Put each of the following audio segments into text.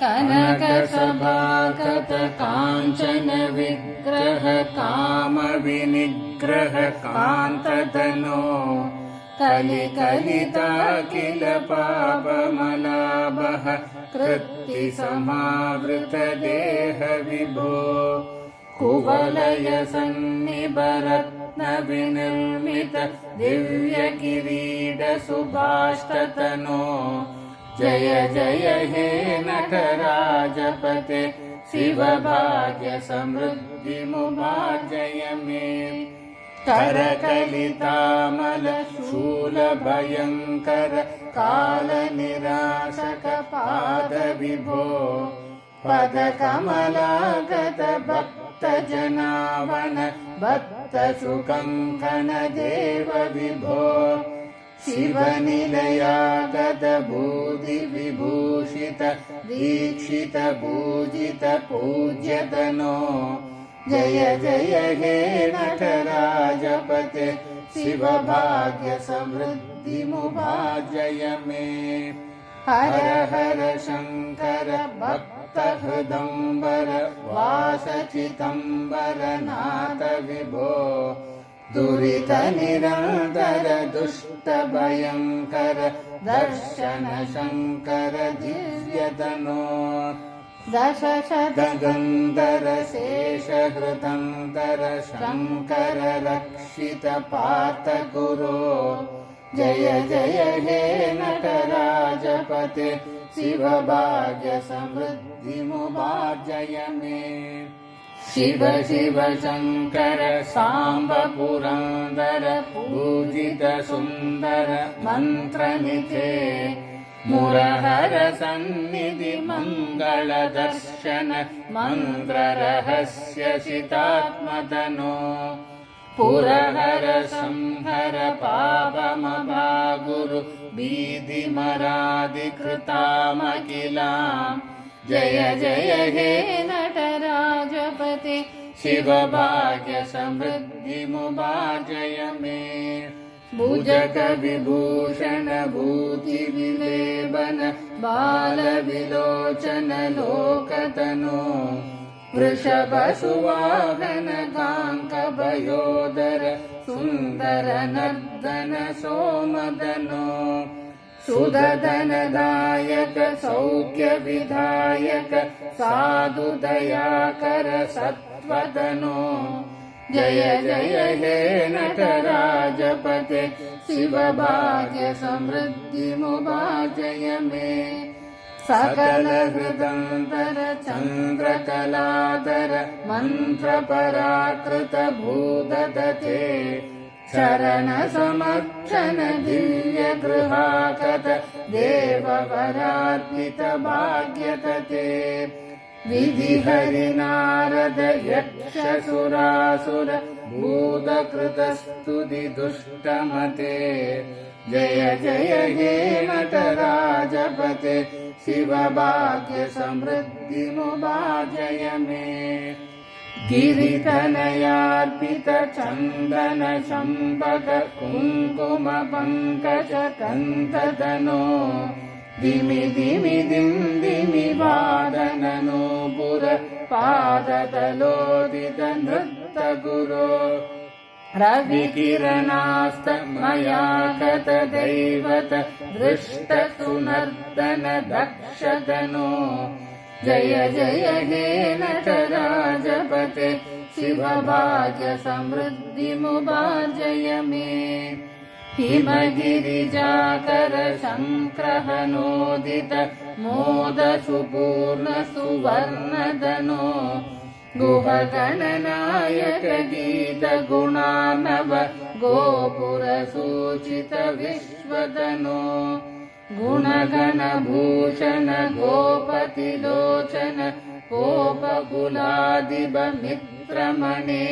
कनक सभागत कांचन विग्रह काम विनिग्रह कांतधनो कलिकलिताखिल पापमलाभः कृत्ति समावृत देह विभो कुवलय सन्निभ रत्न विनिर्मित दिव्य किरीट सुभाष्टतनो जय जय हे नटराजपते शिव भाग्य समृद्धि मुभाजय मे करकलितामल शूल भयंकर काल निराशक पाद विभो पद कमलागत भक्त जनावन भक्त सुकंकण देव विभो शिव निलयागत भूति विभूषित दीक्षित पूजित पूज्यतनो जय जय हे नटराजपते शिव भाग्य समृद्धि मुभाजय मे हर हर शंकर भक्त हृदंबर वास चिदंबर नाथ विभो दुरित निरंतर दुष्ट भयंकर दर्शन शंकर दिव्यतनो दश शतगंधर शेष हृदंतर शंकर रक्षित पार्थ गुरो जय जय हे नटराजपते शिव भाग्य समृद्धि मुभाजय मे शिव शिव शंकर सांब पुरंदर पूजित सुंदर मंत्रनिधे मुरहर सन्निधि मंगल दर्शन मंत्र रहस्य चितात्मतनो पुरहर संहर पापमभागुरु बीधिमराधिकृतामखिलाम् जय जय हे नटराजपते शिव भाग्य समृद्धि मुभाजय मे भुजग विभूषण भूति विलेबन बाल विलोचन लोकतनो वृषभ सुवाहन गांक भयोदर सुंदर नर्दन सोमदनो सुदधनदायक सौख्य विधायक साधु दयाकर सत्वदनो जय जय हे नटराजपते शिव भाग्य समृद्धि मुभाजय मे सकल हृदंतर चंद्र कलाधर मंत्र पराकृत भूददते शरण समक्षण दिव्य गृहाकत देव वरार्पित भाग्यतते विधि हरि नारद यक्ष सुरासुर भूतकृत स्तुति दुष्टमते जय जय हे नटराजपते शिव भाग्य समृद्धि मुभाजय मे गिरितनयार्पित चंदन शंभक कुंकुम पंकज कंतधनो दिमि दिमि दिमि वादन नूपुर पादतलोदित नृत्त गुरो रविकिरणास्त मयाकत दैवत दृष्ट सुनर्दन दक्षतनो जय जय हे नटराजपते शिव भाग्य समृद्धि मुभाजय मे हिमगिरिजाकर शंक्रहनोदित मोद सुपूर्ण सुवर्णधनो गुहगणनायक गीत गुणार्णव गोपुर सूचित विश्वधनो गुणगण भूषण गोपतिलोचन गोपकुलादिब मित्रमणे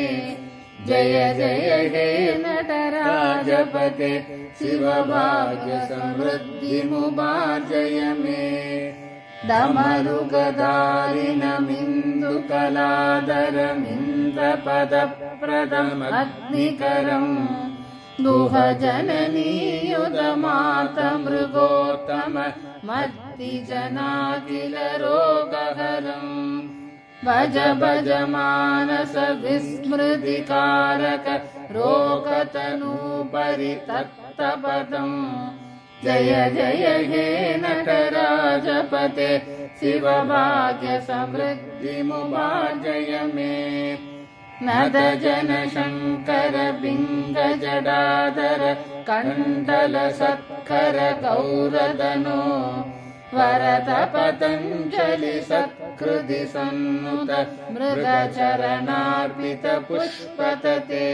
जय जय हे नटराजपते शिव भाग्य समृद्धि मुभाजय मे डमरुगदारिन मिन्दु कलाधर मिन्द्र पद प्रदम अग्निकरम् गुहजननीयुतमातमृगोत्तम मत्तिजनाखिल रोगहरम् भज भज मानस विस्मृतिकारक रोगतनूपरितप्तपदम् जय जय हे नटराजपते शिवभाग्य समृद्धिमुपार्जय मे नद जन शङ्कर बिङ्ग जडाधर कण्डल सत्कर गौरदनो वरद पतञ्जलि सत्कृति सन्नुत मृगचरणार्पित पुष्पतते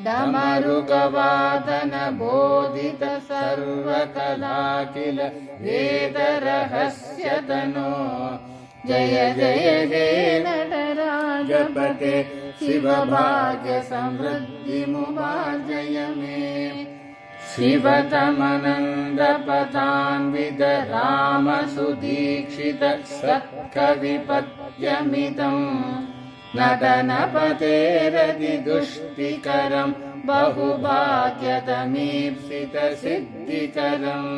डमरुकवादन बोधित सर्वकलाकिल वेदरहस्यतनो जय जय हे नटराजपते शिवभाग्य समृद्धिमुपार्जय मे शिवतमनन्दपदान्वित रामसुदीक्षित सत्कविपद्यमिदम् नटनपतेरतिदुष्टिकरम् बहुभाग्यतमीप्सित सिद्धिकरम्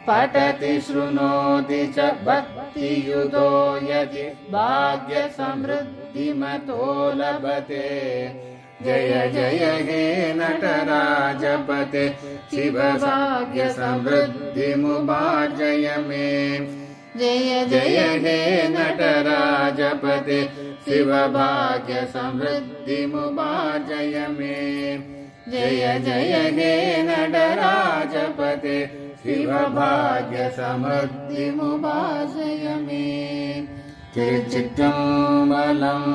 पठति शृणोति च भक्तियुतो यदि भाग्यसमृद्धिमतो लभते जय जय हे नटराजपते शिवभाग्य समृद्धिमुपार्जय मे जय जय हे नटराजपते शिवभाग्य समृद्धिमुपार्जय मे जय जय हे नटराजपते शिवभाग्य समृद्धिमुपार्जय मे तिरुचिट्टम्बलम्